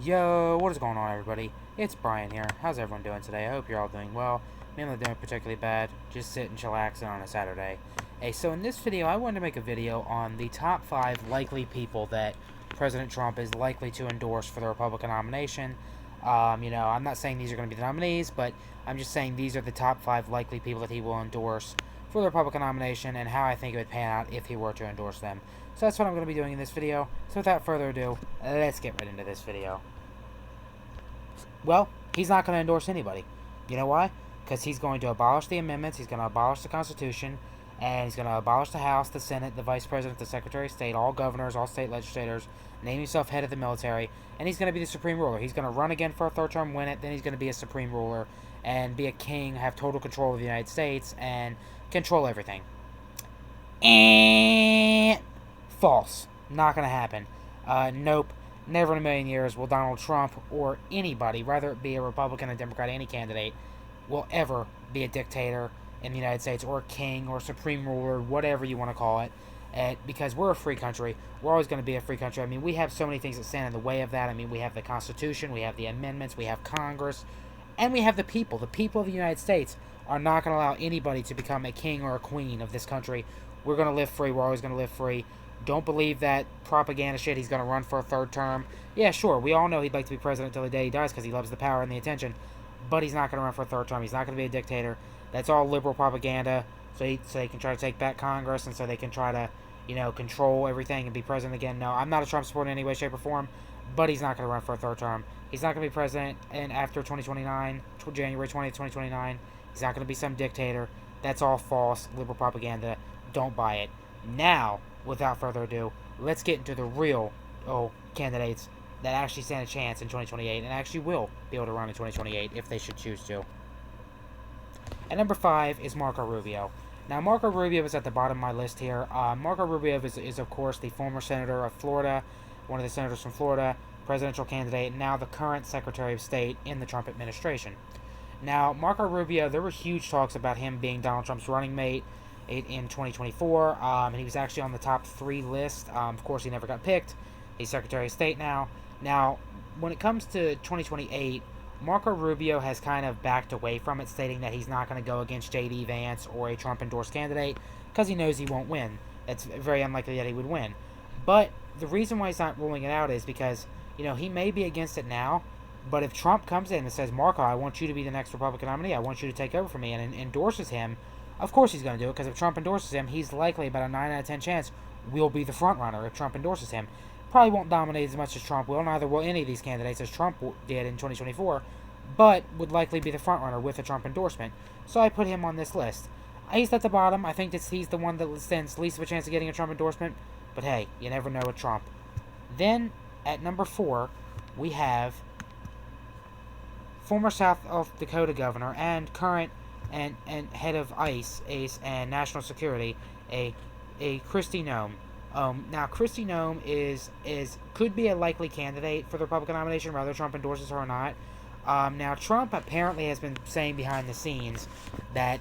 Yo, what is going on, everybody? It's Brian here. How's everyone doing today? I hope you're all doing well. Me, I'm not doing particularly bad. Just sitting chillaxing on a Saturday. Hey, so in this video, I wanted to make a video on the top 5 likely people that President Trump is likely to endorse for the Republican nomination. I'm not saying these are going to be the nominees, but I'm just saying these are the top 5 likely people that he will endorse for the Republican nomination and how I think it would pan out if he were to endorse them. So that's what I'm going to be doing in this video. So without further ado, let's get right into this video. Well, he's not going to endorse anybody. You know why? Because he's going to abolish the amendments, he's going to abolish the Constitution, and he's going to abolish the House, the Senate, the Vice President, the Secretary of State, all governors, all state legislators, name himself head of the military, and he's going to be the supreme ruler. He's going to run again for a third term, win it, then he's going to be a supreme ruler, and be a king, have total control of the United States, and control everything. False. Not going to happen. Nope. Never in a million years will Donald Trump or anybody, whether it be a Republican, a Democrat, any candidate, will ever be a dictator in the United States, or a king, or supreme ruler, whatever you want to call it. Because we're a free country. We're always going to be a free country. I mean, we have so many things that stand in the way of that. I mean, we have the Constitution, we have the amendments, we have Congress, and we have the people. The people of the United States are not going to allow anybody to become a king or a queen of this country. We're going to live free. We're always going to live free. Don't believe that propaganda shit. He's going to run for a third term. Yeah, sure. We all know he'd like to be president until the day he dies because he loves the power and the attention. But he's not going to run for a third term. He's not going to be a dictator. That's all liberal propaganda. So they can try to take back Congress, and so they can try to, control everything and be president again. No, I'm not a Trump supporter in any way, shape, or form. But he's not going to run for a third term. He's not going to be president and after 2029, January 20th, 2029. He's not going to be some dictator. That's all false liberal propaganda. Don't buy it. Now, without further ado, let's get into the real candidates that actually stand a chance in 2028 and actually will be able to run in 2028 if they should choose to. At number 5 is Marco Rubio. Now, Marco Rubio is at the bottom of my list here. Marco Rubio is, of course, the former senator of Florida, one of the senators from Florida, presidential candidate, and now the current Secretary of State in the Trump administration. Now, Marco Rubio, there were huge talks about him being Donald Trump's running mate in 2024, and he was actually on the top 3 list. Of course, he never got picked. He's Secretary of State now. Now, when it comes to 2028, Marco Rubio has kind of backed away from it, stating that he's not going to go against J.D. Vance or a Trump-endorsed candidate because he knows he won't win. It's very unlikely that he would win. But the reason why he's not ruling it out is because, he may be against it now, but if Trump comes in and says, Marco, I want you to be the next Republican nominee, I want you to take over for me, and endorses him, of course he's going to do it, because if Trump endorses him, he's likely about a 9 out of 10 chance will be the front runner if Trump endorses him. Probably won't dominate as much as Trump will, neither will any of these candidates as Trump did in 2024, but would likely be the front runner with a Trump endorsement. So I put him on this list. He's at the bottom. I think he's the one that stands least of a chance of getting a Trump endorsement, but hey, you never know with Trump. Then, at number 4, we have former South Dakota governor and current and head of ICE and National Security, a Kristi Noem. Now, Kristi Noem could be a likely candidate for the Republican nomination, whether Trump endorses her or not. Now, Trump apparently has been saying behind the scenes that,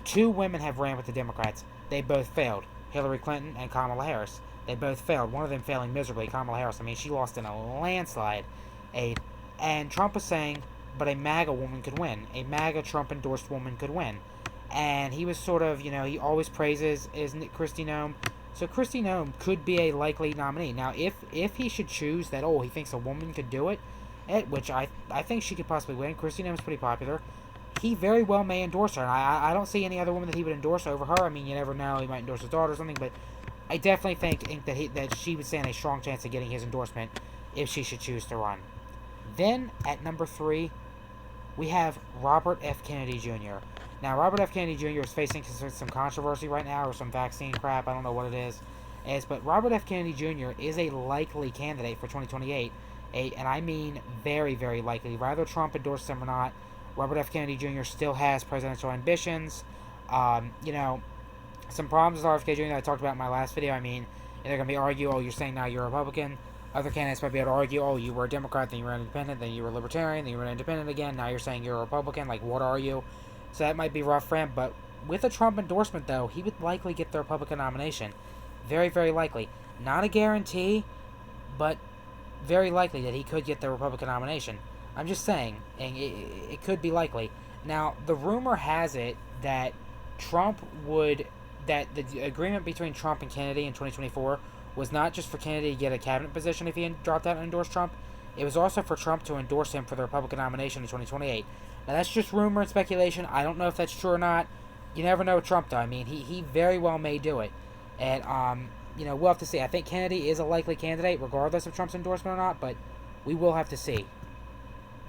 2 women have ran with the Democrats. They both failed. Hillary Clinton and Kamala Harris. They both failed. One of them failing miserably. Kamala Harris, I mean, she lost in a landslide. And Trump was saying, but a MAGA woman could win. A MAGA Trump-endorsed woman could win. And he was sort of, he always praises, isn't it, Kristi Noem? So Kristi Noem could be a likely nominee. Now, if he should choose that, he thinks a woman could do it, which I think she could possibly win. Kristi Noem's pretty popular. He very well may endorse her. And I don't see any other woman that he would endorse over her. I mean, you never know. He might endorse his daughter or something. But I definitely think that she would stand a strong chance of getting his endorsement if she should choose to run. Then, at number 3, we have Robert F. Kennedy Jr. Now, Robert F. Kennedy Jr. is facing some controversy right now, or some vaccine crap, I don't know what it is. But Robert F. Kennedy Jr. is a likely candidate for 2028, and I mean very, very likely. Whether Trump endorses him or not, Robert F. Kennedy Jr. still has presidential ambitions. Some problems with RFK Jr. that I talked about in my last video. I mean, they're going to be arguing, you're saying now you're a Republican. Other candidates might be able to argue, you were a Democrat, then you were an independent, then you were a libertarian, then you were an independent again, now you're saying you're a Republican, like, what are you? So that might be rough for him, but with a Trump endorsement, though, he would likely get the Republican nomination. Very, very likely. Not a guarantee, but very likely that he could get the Republican nomination. I'm just saying, and it could be likely. Now, the rumor has it that that the agreement between Trump and Kennedy in 2024 was not just for Kennedy to get a cabinet position if he dropped out and endorsed Trump. It was also for Trump to endorse him for the Republican nomination in 2028. Now, that's just rumor and speculation. I don't know if that's true or not. You never know with Trump, though. I mean, he very well may do it. And, we'll have to see. I think Kennedy is a likely candidate, regardless of Trump's endorsement or not, but we will have to see.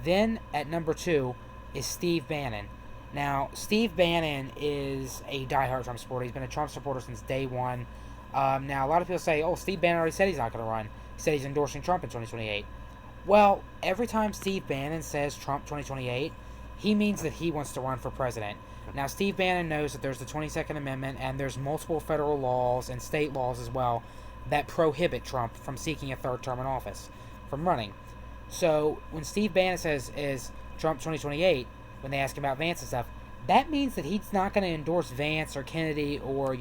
Then, at number 2, is Steve Bannon. Now, Steve Bannon is a diehard Trump supporter. He's been a Trump supporter since day one. Now, a lot of people say, oh, Steve Bannon already said he's not going to run. He said he's endorsing Trump in 2028. Well, every time Steve Bannon says Trump 2028, he means that he wants to run for president. Now, Steve Bannon knows that there's the 22nd Amendment, and there's multiple federal laws and state laws as well that prohibit Trump from seeking a third term in office, from running. So, when Steve Bannon says, is Trump 2028, when they ask him about Vance and stuff, that means that he's not going to endorse Vance or Kennedy or,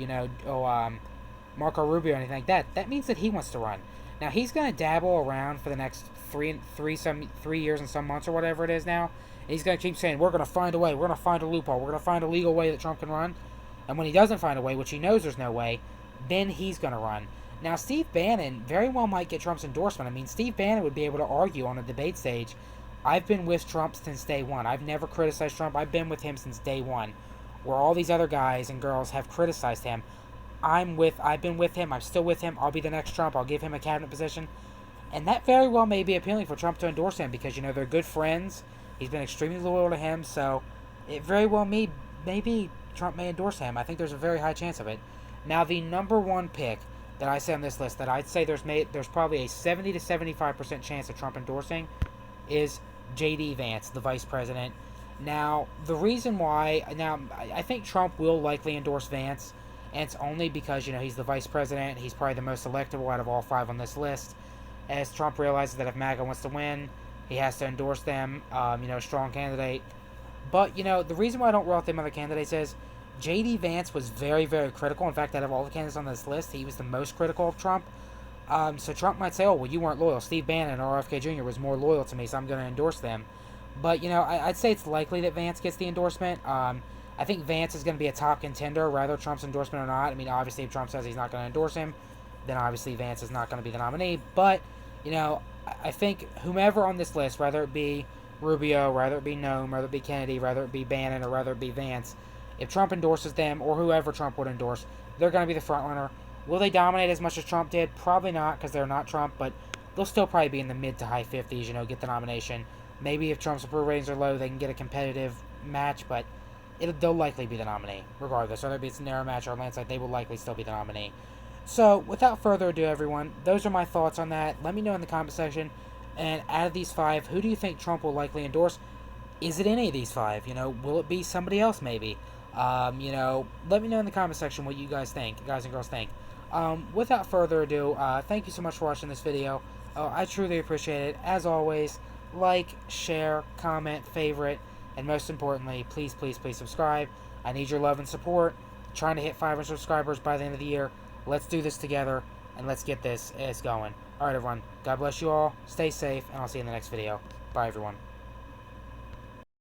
Marco Rubio or anything like that. That means that he wants to run. Now, he's going to dabble around for the next 3 years and some months or whatever it is now. And he's going to keep saying, we're going to find a way. We're going to find a loophole. We're going to find a legal way that Trump can run. And when he doesn't find a way, which he knows there's no way, then he's going to run. Now, Steve Bannon very well might get Trump's endorsement. I mean, Steve Bannon would be able to argue on a debate stage, I've been with Trump since day one. I've never criticized Trump. I've been with him since day one. Where all these other guys and girls have criticized him. I've been with him. I'm still with him. I'll be the next Trump. I'll give him a cabinet position. And that very well may be appealing for Trump to endorse him because, they're good friends. He's been extremely loyal to him. So it very well maybe Trump may endorse him. I think there's a very high chance of it. Now, the number one pick that I say on this list that I'd say there's probably a 70 to 75% chance of Trump endorsing is J.D. Vance, the vice president. Now, the reason why, I think Trump will likely endorse Vance, and it's only because, he's the vice president. He's probably the most electable out of all 5 on this list. As Trump realizes that if MAGA wants to win, he has to endorse them, strong candidate. But, the reason why I don't roll out them other candidates is J.D. Vance was very, very critical. In fact, out of all the candidates on this list, he was the most critical of Trump. So Trump might say, oh, well, you weren't loyal. Steve Bannon or RFK Jr. was more loyal to me, so I'm going to endorse them. But, I'd say it's likely that Vance gets the endorsement. I think Vance is going to be a top contender, whether Trump's endorsement or not. I mean, obviously, if Trump says he's not going to endorse him, then obviously Vance is not going to be the nominee. But, I think whomever on this list, whether it be Rubio, whether it be Noem, whether it be Kennedy, whether it be Bannon, or whether it be Vance, if Trump endorses them, or whoever Trump would endorse, they're going to be the front runner. Will they dominate as much as Trump did? Probably not, because they're not Trump, but they'll still probably be in the mid to high 50s, get the nomination. Maybe if Trump's approval ratings are low, they can get a competitive match, but they'll likely be the nominee, regardless. Whether it's a narrow match or a landslide, they will likely still be the nominee. So, without further ado, everyone, those are my thoughts on that. Let me know in the comment section. And out of these 5, who do you think Trump will likely endorse? Is it any of these 5? Will it be somebody else maybe? Let me know in the comment section what you guys think, guys and girls think. Without further ado, thank you so much for watching this video. I truly appreciate it. As always, like, share, comment, favorite, and most importantly, please, please, please subscribe. I need your love and support. I'm trying to hit 500 subscribers by the end of the year. Let's do this together, and let's get this going. Alright, everyone. God bless you all. Stay safe, and I'll see you in the next video. Bye, everyone.